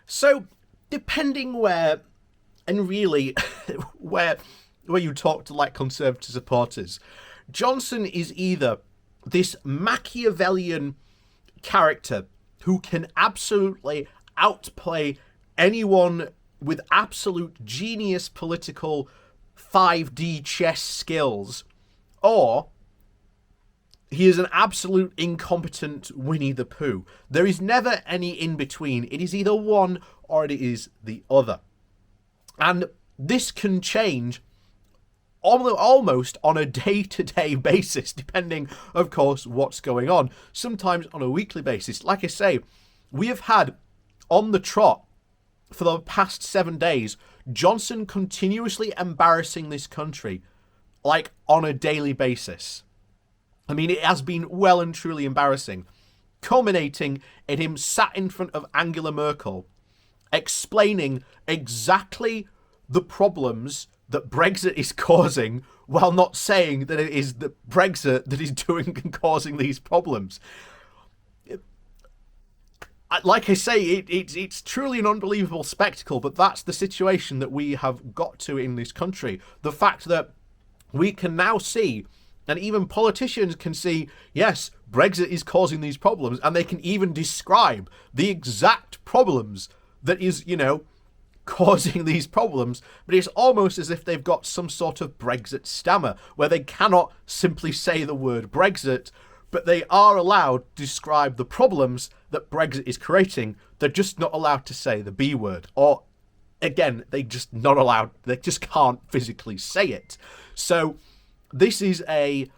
So, depending where, and really, where you talk to like Conservative supporters, Johnson is either this Machiavellian character who can absolutely outplay anyone with absolute genius political 5D chess skills, or he is an absolute incompetent Winnie the Pooh. There is never any in between. It is either one or it is the other. And this can change almost on a day-to-day basis, depending, of course, what's going on. Sometimes on a weekly basis. Like I say, we have had on the trot for the past 7 days Johnson continuously embarrassing this country, like on a daily basis. I mean, it has been well and truly embarrassing, culminating in him sat in front of Angela Merkel, explaining exactly the problems that Brexit is causing, while not saying that it is the Brexit that is doing and causing these problems. Like I say, it's truly an unbelievable spectacle, but that's the situation that we have got to in this country. The fact that we can now see, and even politicians can see, yes, Brexit is causing these problems, and they can even describe the exact problems that is, causing these problems, but it's almost as if they've got some sort of Brexit stammer, where they cannot simply say the word Brexit, but they are allowed to describe the problems that Brexit is creating. They're just not allowed to say the B word, or again, they just can't physically say it. So this is a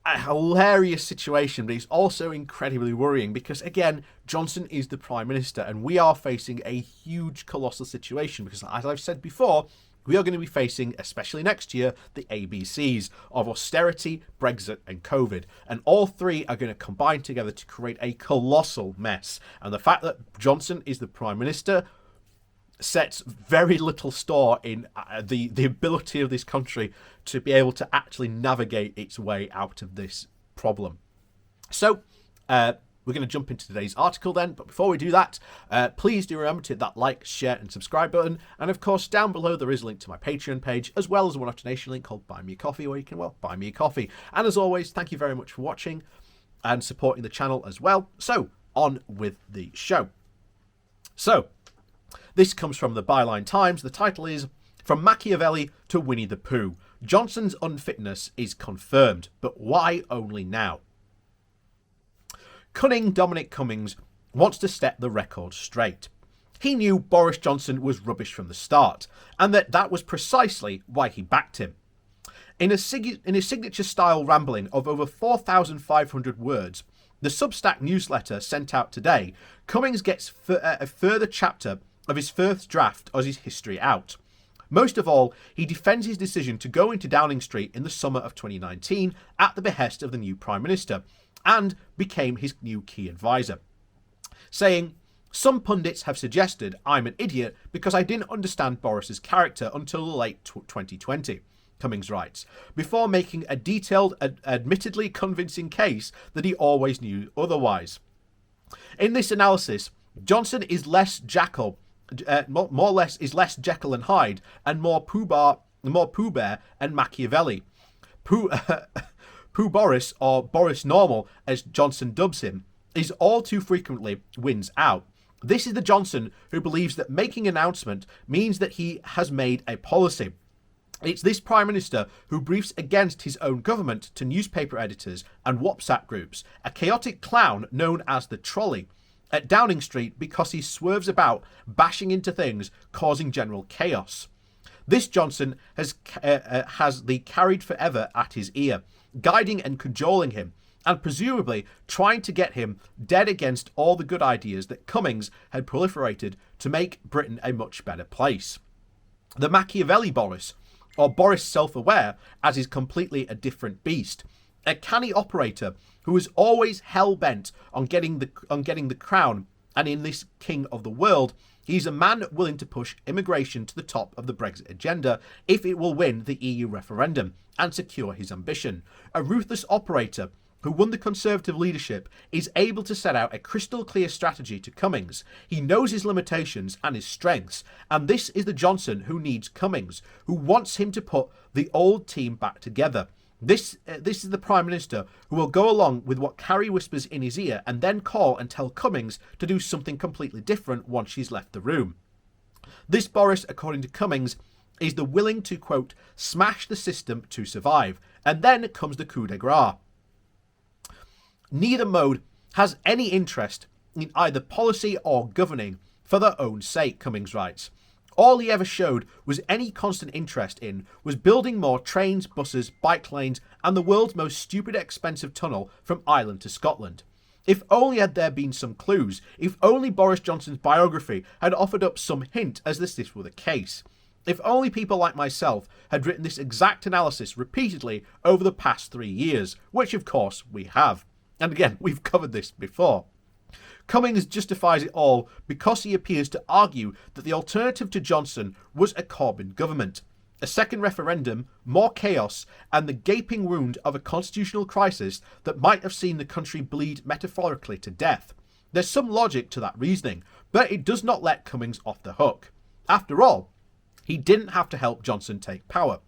hilarious situation, but it's also incredibly worrying because, again, Johnson is the Prime Minister and we are facing a huge, colossal situation because, as I've said before, we are going to be facing, especially next year, the ABCs of austerity, Brexit and COVID. And all three are going to combine together to create a colossal mess. And the fact that Johnson is the Prime Minister sets very little store in the ability of this country to be able to actually navigate its way out of this problem. So we're going to jump into today's article then, but before we do that, please do remember to hit that like, share and subscribe button, and of course down below there is a link to my Patreon page as well as a one-off donation link called Buy Me a Coffee, where you can, buy me a coffee. And as always, thank you very much for watching and supporting the channel as well. So on with the show. So this comes from the Byline Times. The title is From Machiavelli to Winnie the Pooh. Johnson's unfitness is confirmed, but why only now? Cunning Dominic Cummings wants to set the record straight. He knew Boris Johnson was rubbish from the start, and that was precisely why he backed him. In a signature-style rambling of over 4,500 words, the Substack newsletter sent out today, Cummings gets a further chapter of his first draft of his history out. Most of all, he defends his decision to go into Downing Street in the summer of 2019 at the behest of the new Prime Minister, and became his new key advisor, saying, "Some pundits have suggested I'm an idiot because I didn't understand Boris's character until the late 2020, Cummings writes, before making a detailed, admittedly convincing case that he always knew otherwise. In this analysis, Johnson is less Jekyll and Hyde, and more Pooh Bear and Machiavelli. Pooh Boris, or Boris Normal as Johnson dubs him, is all too frequently wins out. This is the Johnson who believes that making an announcement means that he has made a policy. It's this Prime Minister who briefs against his own government to newspaper editors and WhatsApp groups, a chaotic clown known as the Trolley, at Downing Street because he swerves about, bashing into things, causing general chaos. This Johnson has the carried forever at his ear, guiding and cajoling him, and presumably trying to get him dead against all the good ideas that Cummings had proliferated to make Britain a much better place. The Machiavelli Boris, or Boris self-aware, as is completely a different beast, a canny operator who is always hell-bent on getting the crown, and in this king of the world, he's a man willing to push immigration to the top of the Brexit agenda if it will win the EU referendum and secure his ambition. A ruthless operator who won the Conservative leadership, is able to set out a crystal clear strategy to Cummings. He knows his limitations and his strengths, and this is the Johnson who needs Cummings, who wants him to put the old team back together. This is the Prime Minister who will go along with what Carrie whispers in his ear and then call and tell Cummings to do something completely different once she's left the room. This Boris, according to Cummings, is the willing to, quote, smash the system to survive. And then comes the coup de grace. Neither mode has any interest in either policy or governing for their own sake, Cummings writes. All he ever showed was any constant interest in was building more trains, buses, bike lanes, and the world's most stupid expensive tunnel from Ireland to Scotland. If only had there been some clues, if only Boris Johnson's biography had offered up some hint as this were the case. If only people like myself had written this exact analysis repeatedly over the past 3 years, which of course we have. And again, we've covered this before. Cummings justifies it all because he appears to argue that the alternative to Johnson was a Corbyn government. A second referendum, more chaos, and the gaping wound of a constitutional crisis that might have seen the country bleed metaphorically to death. There's some logic to that reasoning, but it does not let Cummings off the hook. After all, he didn't have to help Johnson take power.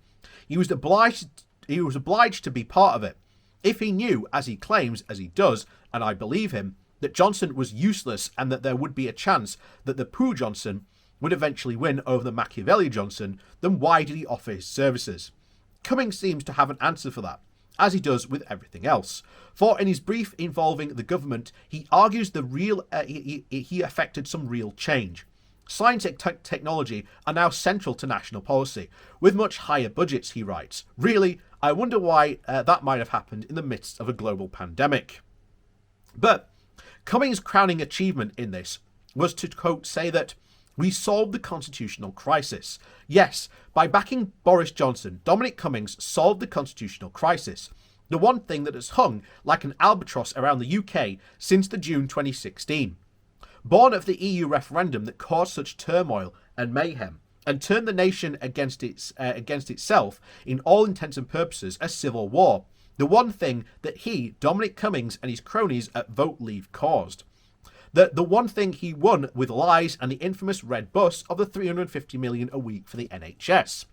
He was obliged to be part of it. If he knew, as he claims, as he does, and I believe him, that Johnson was useless and that there would be a chance that the Pooh Johnson would eventually win over the Machiavelli Johnson, then why did he offer his services? Cummings seems to have an answer for that, as he does with everything else. For in his brief involving the government, he argues he affected some real change. Science and technology are now central to national policy, with much higher budgets, he writes. Really, I wonder why that might have happened in the midst of a global pandemic. But Cummings' crowning achievement in this was to, quote, say that we solved the constitutional crisis. Yes, by backing Boris Johnson, Dominic Cummings solved the constitutional crisis, the one thing that has hung like an albatross around the UK since the June 2016. Born of the EU referendum that caused such turmoil and mayhem and turned the nation against itself in all intents and purposes, a civil war. The one thing that he, Dominic Cummings, and his cronies at Vote Leave caused. The one thing he won with lies and the infamous red bus of the $350 million a week for the NHS.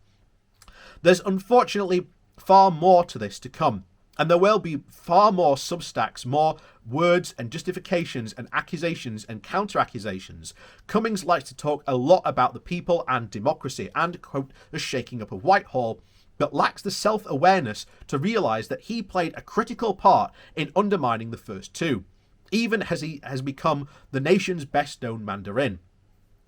There's unfortunately far more to this to come, and there will be far more substacks, more words and justifications and accusations and counter-accusations. Cummings likes to talk a lot about the people and democracy and, quote, the shaking up of Whitehall, but lacks the self-awareness to realise that he played a critical part in undermining the first two, even as he has become the nation's best-known Mandarin.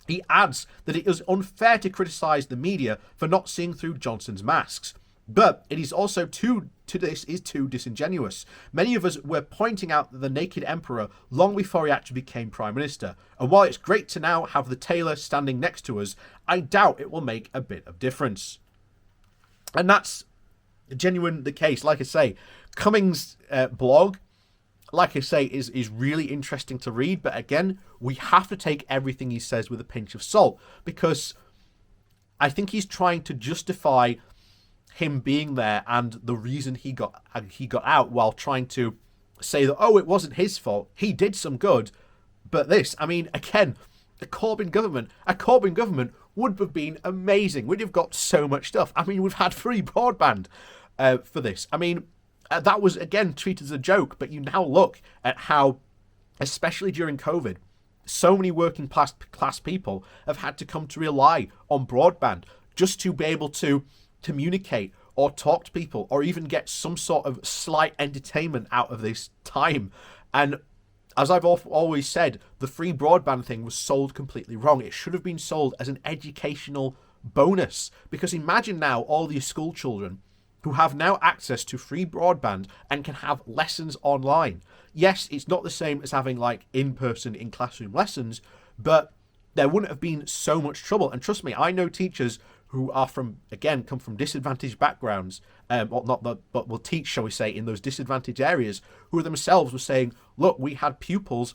He adds that it is unfair to criticise the media for not seeing through Johnson's masks, but it is also too disingenuous. Many of us were pointing out the naked emperor long before he actually became Prime Minister, and while it's great to now have the tailor standing next to us, I doubt it will make a bit of difference. And that's genuine the case. Like I say, Cummings' blog, like I say, is really interesting to read. But again, we have to take everything he says with a pinch of salt, because I think he's trying to justify him being there and the reason he got out, while trying to say that, oh, it wasn't his fault. He did some good. But this, I mean, again, a Corbyn government would have been amazing. We'd have got so much stuff. I mean, we've had free broadband for this. I mean, that was, again, treated as a joke, but you now look at how, especially during COVID, so many working class people have had to come to rely on broadband just to be able to communicate or talk to people or even get some sort of slight entertainment out of this time. And as I've always said, the free broadband thing was sold completely wrong. It should have been sold as an educational bonus, because imagine now all these school children who have now access to free broadband and can have lessons online. Yes, it's not the same as having like in-person in classroom lessons, but there wouldn't have been so much trouble. And trust me, I know teachers who are come from disadvantaged backgrounds, but will teach, shall we say, in those disadvantaged areas, who themselves were saying, look, we had pupils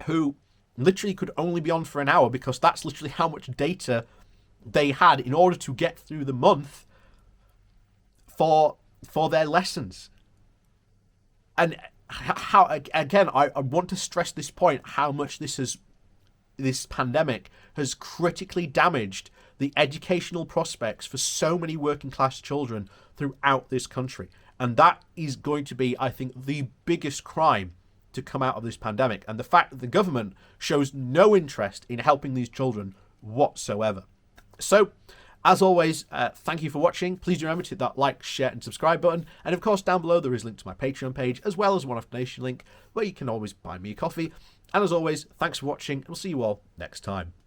who literally could only be on for an hour because that's literally how much data they had in order to get through the month for their lessons. And how, again, I want to stress this point, how much this pandemic has critically damaged the educational prospects for so many working class children throughout this country. And that is going to be, I think, the biggest crime to come out of this pandemic. And the fact that the government shows no interest in helping these children whatsoever. So, as always, thank you for watching. Please do remember to hit that like, share and subscribe button. And of course, down below there is a link to my Patreon page, as well as a one-off donation link where you can always buy me a coffee. And as always, thanks for watching, and we'll see you all next time.